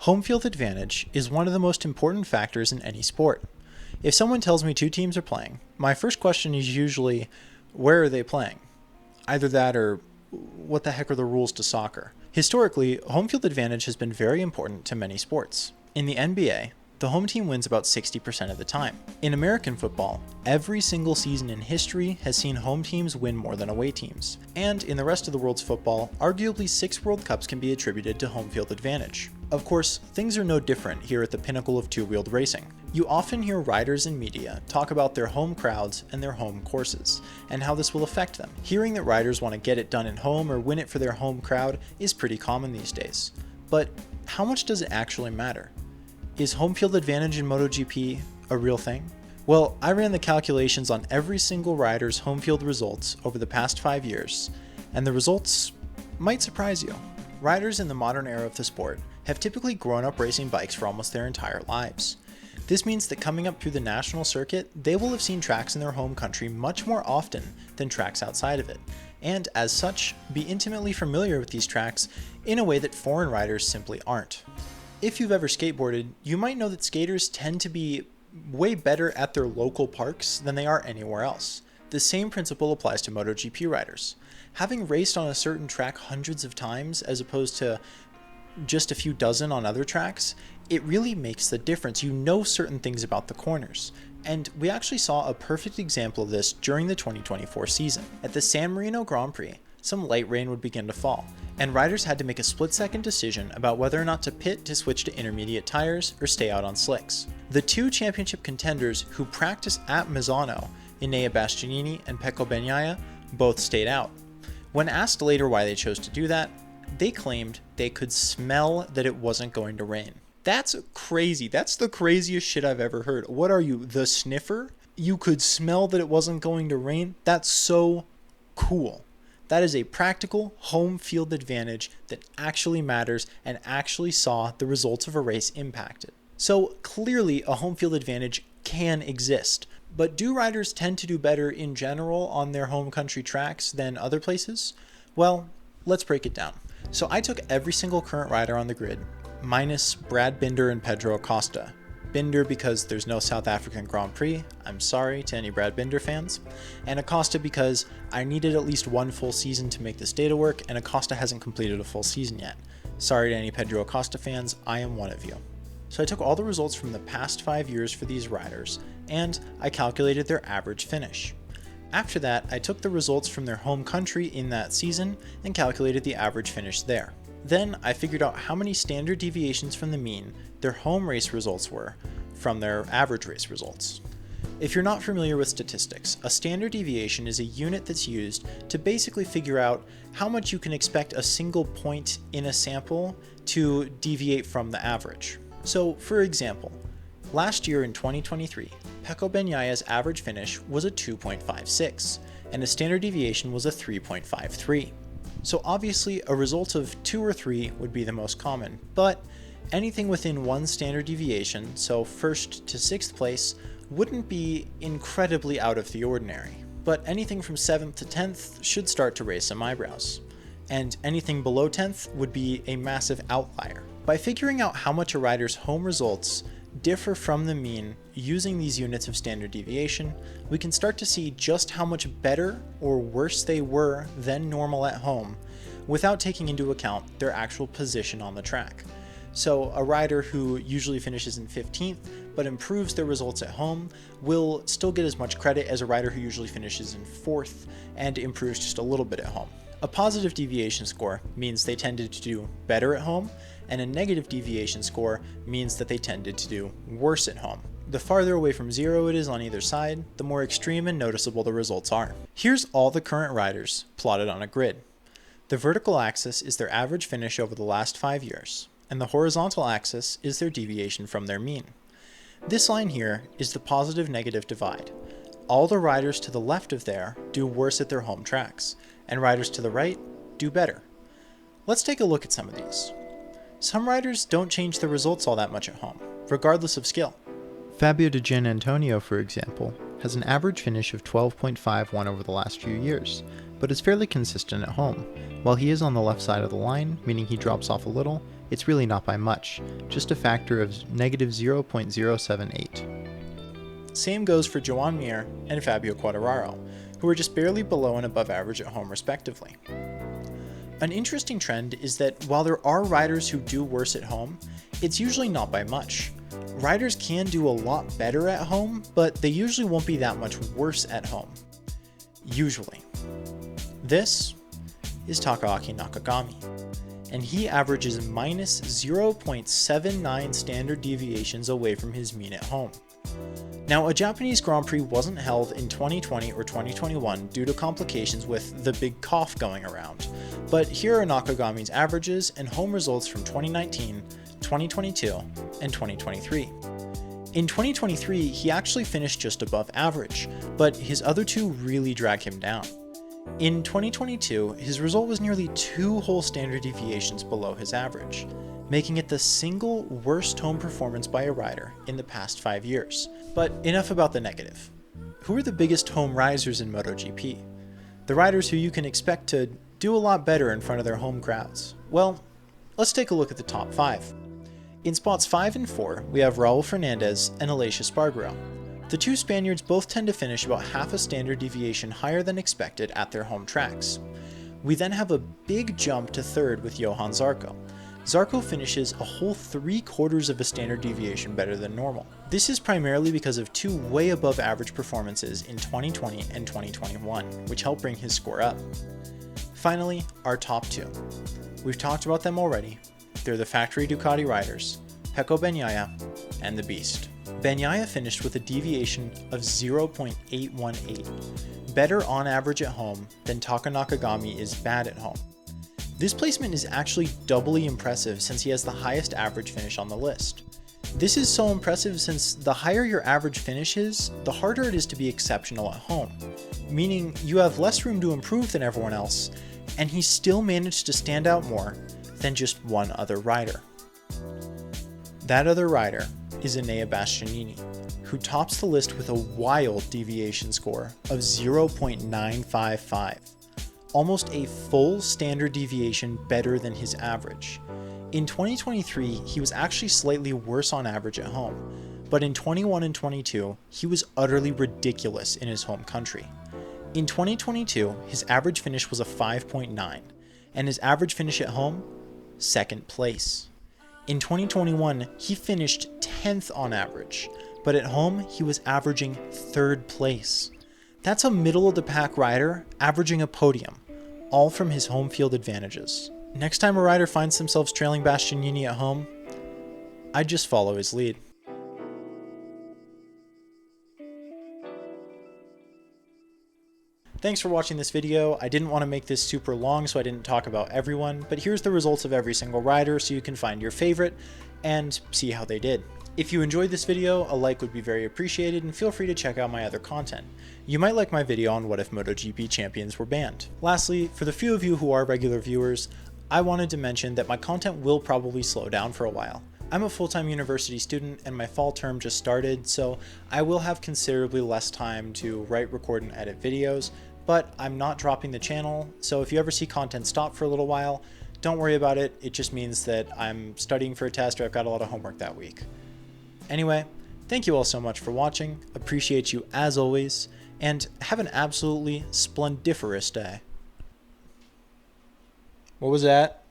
Home field advantage is one of the most important factors in any sport. If someone tells me two teams are playing, my first question is usually, where are they playing? Either that or, what the heck are the rules to soccer? Historically, home field advantage has been very important to many sports. In the NBA, the home team wins about 60% of the time. In American football, every single season in history has seen home teams win more than away teams. And in the rest of the world's football, arguably 6 World Cups can be attributed to home field advantage. Of course, things are no different here at the pinnacle of two-wheeled racing. You often hear riders and media talk about their home crowds and their home courses, and how this will affect them. Hearing that riders want to get it done at home or win it for their home crowd is pretty common these days. But how much does it actually matter? Is home field advantage in MotoGP a real thing? Well, I ran the calculations on every single rider's home field results over the past 5 years, and the results might surprise you. Riders in the modern era of the sport have typically grown up racing bikes for almost their entire lives. This means that coming up through the national circuit, they will have seen tracks in their home country much more often than tracks outside of it, and as such, be intimately familiar with these tracks in a way that foreign riders simply aren't. If you've ever skateboarded, you might know that skaters tend to be way better at their local parks than they are anywhere else. The same principle applies to MotoGP riders. Having raced on a certain track hundreds of times as opposed to just a few dozen on other tracks, it really makes the difference. You know certain things about the corners. And we actually saw a perfect example of this during the 2024 season. At the San Marino Grand Prix, some light rain would begin to fall, and riders had to make a split-second decision about whether or not to pit to switch to intermediate tires or stay out on slicks. The two championship contenders who practice at Misano, Enea Bastianini and Pecco Bagnaia, both stayed out. When asked later why they chose to do that, they claimed they could smell that it wasn't going to rain. That's crazy. That's the craziest shit I've ever heard. What are you, the sniffer? You could smell that it wasn't going to rain? That's so cool. That is a practical home field advantage that actually matters and actually saw the results of a race impacted. So clearly a home field advantage can exist, but do riders tend to do better in general on their home country tracks than other places? Well, let's break it down. So I took every single current rider on the grid, minus Brad Binder and Pedro Acosta. Binder because there's no South African Grand Prix, I'm sorry to any Brad Binder fans, and Acosta because I needed at least one full season to make this data work, and Acosta hasn't completed a full season yet. Sorry to any Pedro Acosta fans, I am one of you. So I took all the results from the past 5 years for these riders, and I calculated their average finish. After that, I took the results from their home country in that season and calculated the average finish there. Then I figured out how many standard deviations from the mean their home race results were from their average race results. If you're not familiar with statistics, a standard deviation is a unit that's used to basically figure out how much you can expect a single point in a sample to deviate from the average. So, for example, last year in 2023, Pecco Bagnaia's average finish was a 2.56, and his standard deviation was a 3.53. So obviously a result of 2 or 3 would be the most common, but anything within one standard deviation, so 1st to 6th place, wouldn't be incredibly out of the ordinary. But anything from 7th to 10th should start to raise some eyebrows. And anything below 10th would be a massive outlier. By figuring out how much a rider's home results differ from the mean using these units of standard deviation, we can start to see just how much better or worse they were than normal at home without taking into account their actual position on the track. So a rider who usually finishes in 15th but improves their results at home will still get as much credit as a rider who usually finishes in 4th and improves just a little bit at home. A positive deviation score means they tended to do better at home, and a negative deviation score means that they tended to do worse at home. The farther away from 0 it is on either side, the more extreme and noticeable the results are. Here's all the current riders plotted on a grid. The vertical axis is their average finish over the last 5 years, and the horizontal axis is their deviation from their mean. This line here is the positive-negative divide. All the riders to the left of there do worse at their home tracks, and riders to the right do better. Let's take a look at some of these. Some riders don't change their results all that much at home, regardless of skill. Fabio Di Giannantonio, for example, has an average finish of 12.51 over the last few years, but is fairly consistent at home. While he is on the left side of the line, meaning he drops off a little, it's really not by much, just a factor of negative 0.078. Same goes for Joan Mir and Fabio Quartararo, who are just barely below and above average at home respectively. An interesting trend is that while there are riders who do worse at home, it's usually not by much. Riders can do a lot better at home, but they usually won't be that much worse at home. Usually. This is Takaaki Nakagami, and he averages minus 0.79 standard deviations away from his mean at home. Now, a Japanese Grand Prix wasn't held in 2020 or 2021 due to complications with the big cough going around, but here are Nakagami's averages and home results from 2019, 2022, and 2023. In 2023, he actually finished just above average, but his other two really drag him down. In 2022, his result was nearly 2 whole standard deviations below his average, making it the single worst home performance by a rider in the past 5 years. But enough about the negative. Who are the biggest home risers in MotoGP? The riders who you can expect to do a lot better in front of their home crowds? Well, let's take a look at the top 5. In spots 5 and 4, we have Raul Fernandez and Aleix Espargaro. The two Spaniards both tend to finish about half a standard deviation higher than expected at their home tracks. We then have a big jump to third with Johan Zarco. Zarco finishes a whole 3/4 of a standard deviation better than normal. This is primarily because of two way above average performances in 2020 and 2021, which help bring his score up. Finally, our top 2. We've talked about them already. They're the factory Ducati riders, Pecco Bagnaia and the Beast. Bagnaia finished with a deviation of 0.818, better on average at home than Taka Nakagami is bad at home. This placement is actually doubly impressive since he has the highest average finish on the list. This is so impressive since the higher your average finish is, the harder it is to be exceptional at home, meaning you have less room to improve than everyone else, and he still managed to stand out more than just one other rider. That other rider is Enea Bastianini, who tops the list with a wild deviation score of 0.955, almost a full standard deviation better than his average. In 2023, he was actually slightly worse on average at home, but in 21 and 22, he was utterly ridiculous in his home country. In 2022, his average finish was a 5.9, and his average finish at home, 2nd place. In 2021, he finished 10th on average, but at home, he was averaging 3rd place. That's a middle-of-the-pack rider averaging a podium, all from his home field advantages. Next time a rider finds themselves trailing Bastianini at home, I'd just follow his lead. Thanks for watching this video. I didn't want to make this super long, so I didn't talk about everyone, but here's the results of every single rider so you can find your favorite and see how they did. If you enjoyed this video, a like would be very appreciated, and feel free to check out my other content. You might like my video on what if MotoGP champions were banned. Lastly, for the few of you who are regular viewers, I wanted to mention that my content will probably slow down for a while. I'm a full-time university student and my fall term just started, so I will have considerably less time to write, record, and edit videos, but I'm not dropping the channel, so if you ever see content stop for a little while, don't worry about it. It just means that I'm studying for a test or I've got a lot of homework that week. Anyway, thank you all so much for watching, appreciate you as always, and have an absolutely splendiferous day. What was that?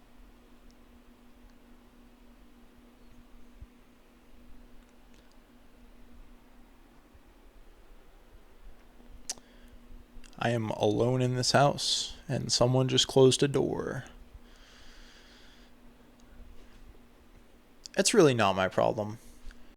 I am alone in this house, and someone just closed a door. It's really not my problem.